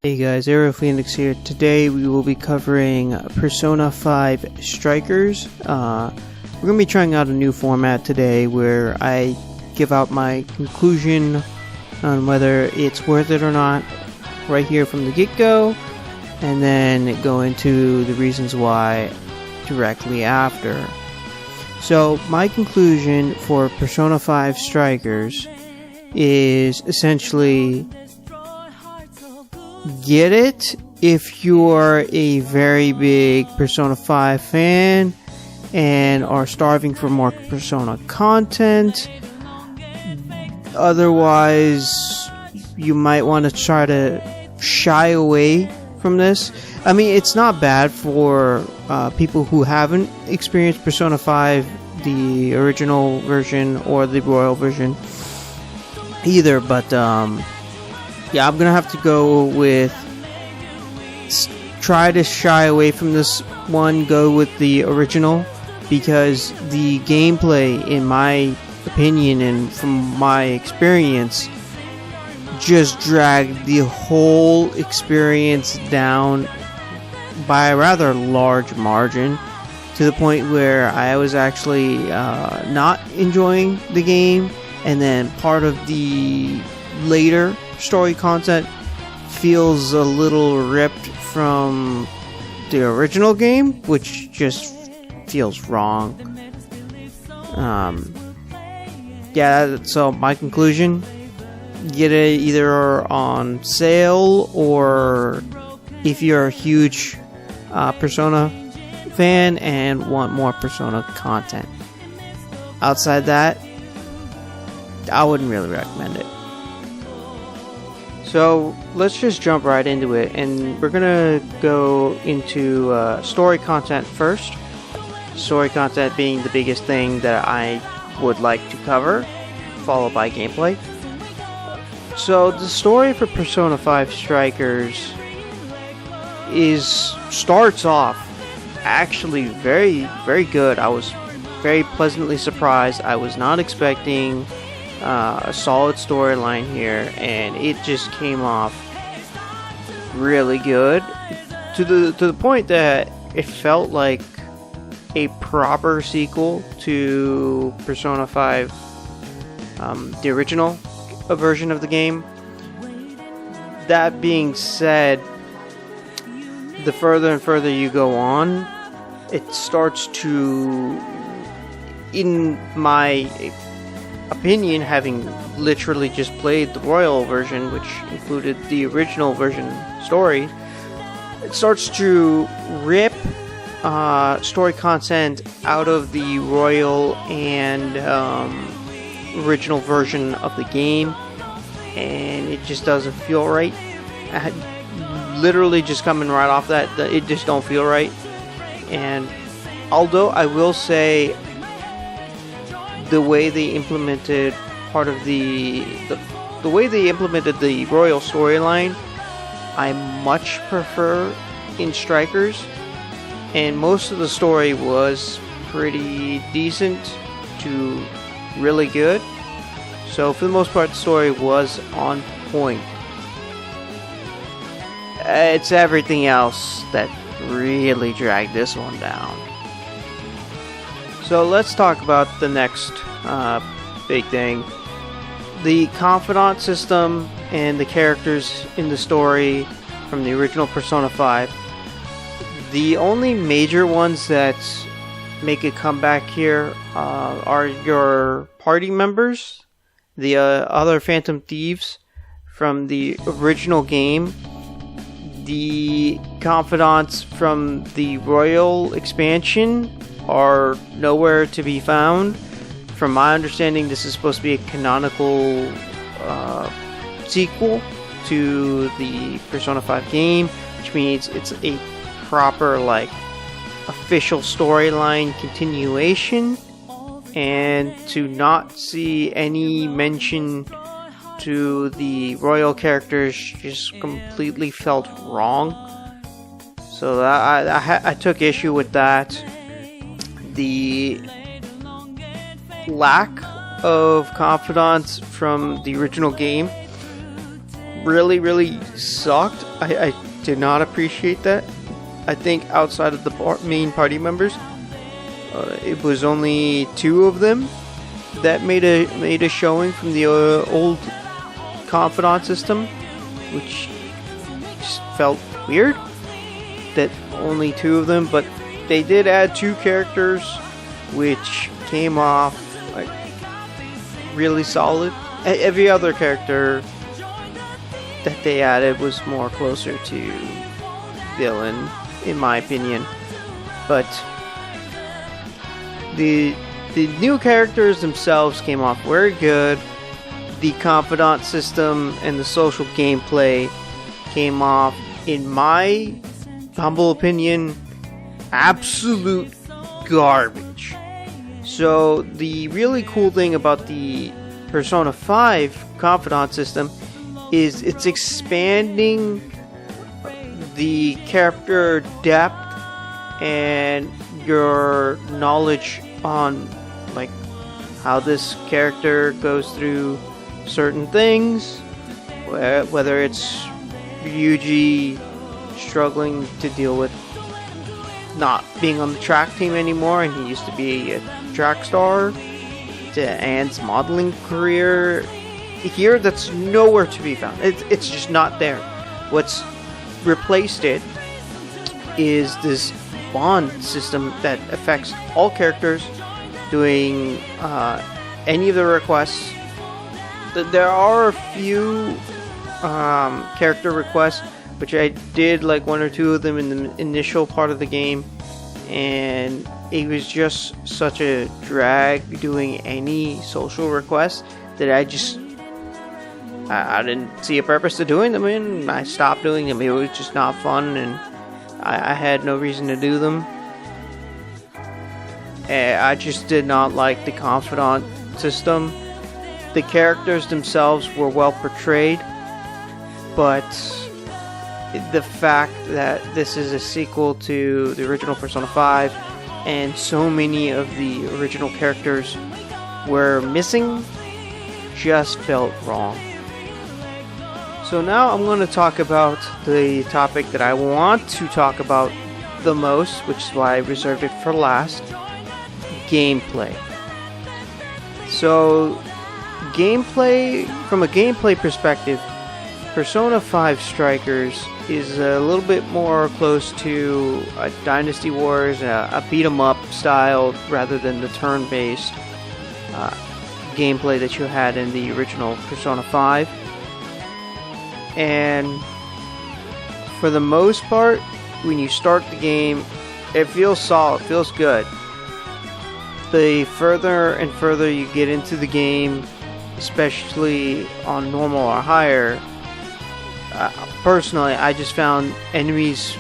Hey guys, Aero Phoenix here. Today we will be covering Persona 5 Strikers. We're going to be trying out a new format today where I give out my conclusion on whether it's worth it or not right here from the get-go, and then go into the reasons why directly after. So my conclusion for Persona 5 Strikers is essentially: get it if you're a very big Persona 5 fan and are starving for more Persona content. Otherwise, you might want to try to shy away from this. I mean, it's not bad for people who haven't experienced Persona 5, the original version or the Royal version either, but yeah, I'm gonna have to go with try to shy away from this one, go with the original, because the gameplay, in my opinion and from my experience, just dragged the whole experience down by a rather large margin, to the point where I was actually not enjoying the game, and then part of the later story content feels a little ripped from the original game, which just feels wrong. Yeah, so my conclusion: get it either on sale, or if you're a huge Persona fan and want more Persona content. Outside that, I wouldn't really recommend it. So let's just jump right into it, and we're gonna go into story content first. Story content being the biggest thing that I would like to cover, followed by gameplay. So the story for Persona 5 Strikers starts off actually very, very good. I was very pleasantly surprised. I was not expecting a solid storyline here, and it just came off really good, to the point that it felt like a proper sequel to Persona 5, the original version of the game. That being said, the further and further you go on, it starts to, in my opinion, having literally just played the Royal version, which included the original version story, it starts to rip story content out of the Royal and original version of the game, and it just doesn't feel right. Literally just coming right off that, it just don't feel right. And although I will say, the way they implemented part of the way they implemented the Royal storyline, I much prefer in Strikers, and most of the story was pretty decent to really good. So for the most part, the story was on point. It's everything else that really dragged this one down. So let's talk about the next big thing. The confidant system and the characters in the story from the original Persona 5. The only major ones that make a comeback here are your party members, the other Phantom Thieves from the original game. The confidants from the Royal expansion are nowhere to be found. From my understanding, this is supposed to be a canonical sequel to the Persona 5 game, which means it's a proper, official storyline continuation, and to not see any mention to the Royal characters just completely felt wrong. So I took issue with that. The lack of confidants from the original game really, really sucked. I did not appreciate that. I think outside of the main party members, it was only 2 of them that made a showing from the old confidant system, which just felt weird that only 2 of them, but they did add 2 characters which came off like really solid. Every other character that they added was more closer to villain, in my opinion, but the new characters themselves came off very good. The confidant system and the social gameplay came off, in my humble opinion, absolute garbage. So the really cool thing about the Persona 5 confidant system is it's expanding the character depth and your knowledge on like how this character goes through certain things, whether it's Ryuji struggling to deal with not being on the track team anymore, and he used to be a track star, to Anne's modeling career here that's nowhere to be found. It's just not there. What's replaced it is this bond system that affects all characters doing any of the requests. There are a few character requests, which I did like 1 or 2 of them in the initial part of the game, and it was just such a drag doing any social requests that I didn't see a purpose to doing them, and I stopped doing them. It was just not fun, and I had no reason to do them. I just did not like the confidant system. The characters themselves were well portrayed, but the fact that this is a sequel to the original Persona 5 and so many of the original characters were missing just felt wrong. So now I'm going to talk about the topic that I want to talk about the most, which is why I reserved it for last: gameplay. So, from a gameplay perspective, Persona 5 Strikers is a little bit more close to a Dynasty Wars, a beat-em-up style, rather than the turn-based gameplay that you had in the original Persona 5. And for the most part, when you start the game, it feels solid, feels good. The further and further you get into the game, especially on normal or higher, personally, I just found enemies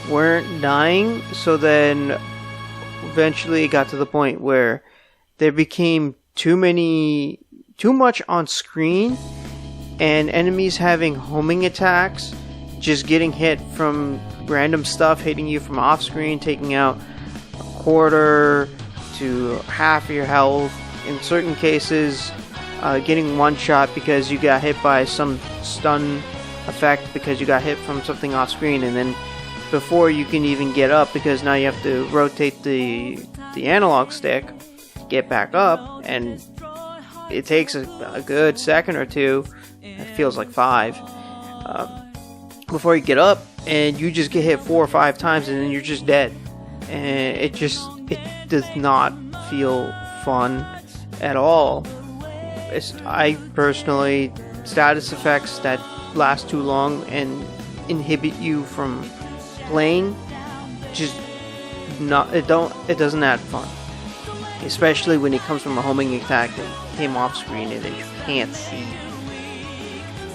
weren't dying, so then eventually it got to the point where there became too much on screen, and enemies having homing attacks, just getting hit from random stuff, hitting you from off screen, taking out a quarter to half your health, in certain cases getting one shot because you got hit by some stun effect because you got hit from something off screen, and then before you can even get up, because now you have to rotate the analog stick to get back up, and it takes a good second or two, it feels like 5, before you get up, and you just get hit 4 or 5 times and then you're just dead, and it does not feel fun at all. I personally, status effects that last too long and inhibit you from playing, it doesn't add fun, especially when it comes from a homing attack that came off screen and that you can't see.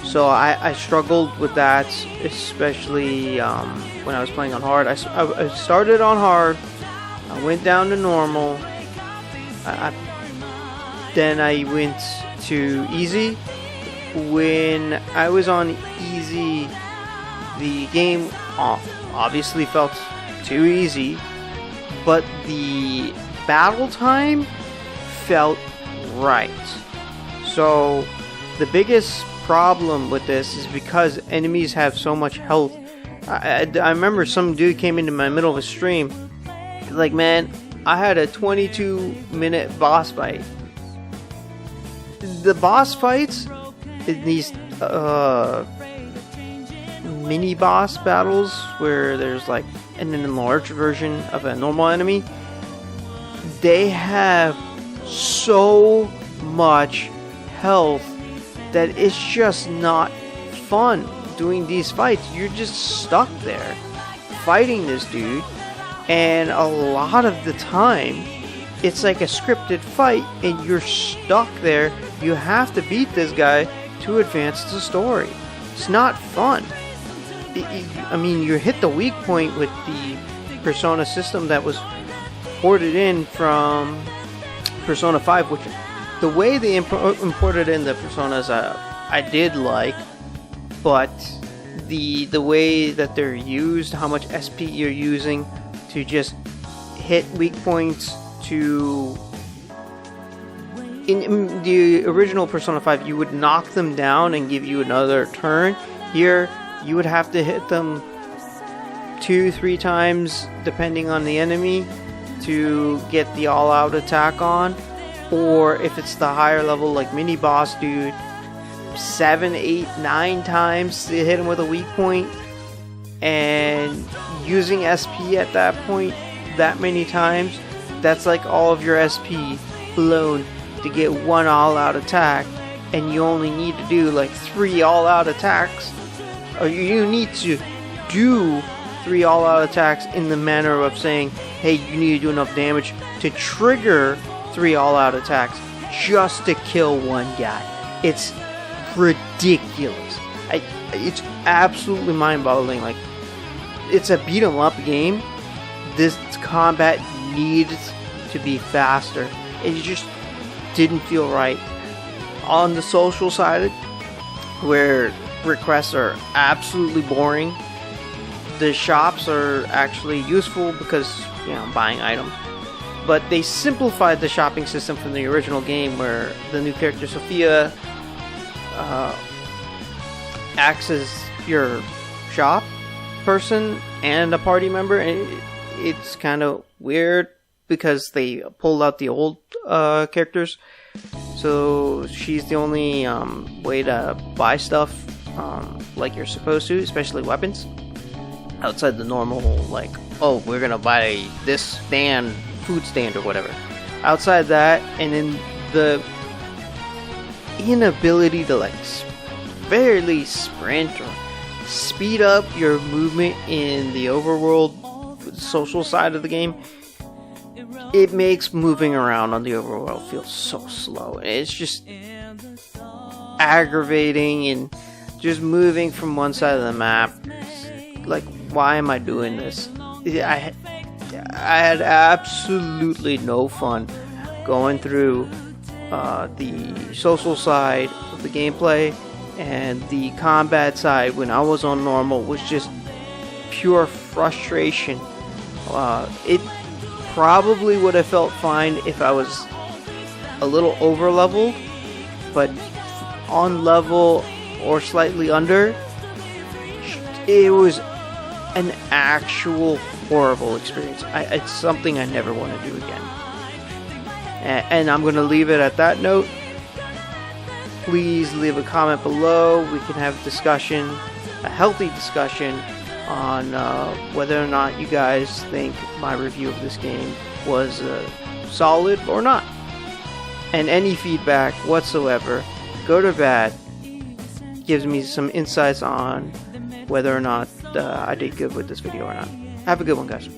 So I struggled with that, especially when I was playing on hard. I started on hard, I went down to normal, then I went to easy. When I was on easy, the game obviously felt too easy, but the battle time felt right. So the biggest problem with this is because enemies have so much health. I remember some dude came into my middle of a stream. He's like, man, I had a 22-minute boss fight. The boss fights in these mini boss battles where there's like an enlarged version of a normal enemy, they have so much health that it's just not fun doing these fights. You're just stuck there fighting this dude, and a lot of the time it's like a scripted fight and you're stuck there. You have to beat this guy to advance the story. It's not fun. I mean, you hit the weak point with the Persona system that was ported in from Persona 5, which the way they imported in the Personas I did like, but the way that they're used, how much SP you're using to just hit weak points to... In the original Persona 5, you would knock them down and give you another turn. Here, you would have to hit them 2-3 times, depending on the enemy, to get the all-out attack on. Or if it's the higher level, like mini boss dude, 7, 8, 9 times to hit him with a weak point. And using SP at that point that many times, that's like all of your SP blown to get one all-out attack, and you only need to do like 3 all-out attacks, or you need to do 3 all-out attacks in the manner of saying, hey, you need to do enough damage to trigger 3 all-out attacks just to kill one guy. It's ridiculous. It's absolutely mind-boggling. Like, it's a beat-em-up game. This combat needs to be faster. It just didn't feel right. On the social side, where requests are absolutely boring, the shops are actually useful because, you know, buying items. But they simplified the shopping system from the original game, where the new character Sophia acts as your shop person and a party member, and it's kind of weird because they pulled out the old characters, so she's the only way to buy stuff like you're supposed to, especially weapons, outside the normal, like, oh, we're gonna buy this food stand or whatever. Outside that, and then the inability to like barely sprint or speed up your movement in the overworld social side of the game, it makes moving around on the overworld feel so slow. It's just aggravating, and just moving from one side of the map, like, why am I doing this? I had absolutely no fun going through the social side of the gameplay, and the combat side when I was on normal was just pure frustration. It probably would have felt fine if I was a little over leveled, but on level or slightly under, it was an actual horrible experience. It's something I never want to do again. And I'm going to leave it at that note. Please leave a comment below. We can have a discussion, a healthy discussion, on whether or not you guys think my review of this game was solid or not. And any feedback whatsoever, good or bad, gives me some insights on whether or not I did good with this video or not. Have a good one, guys.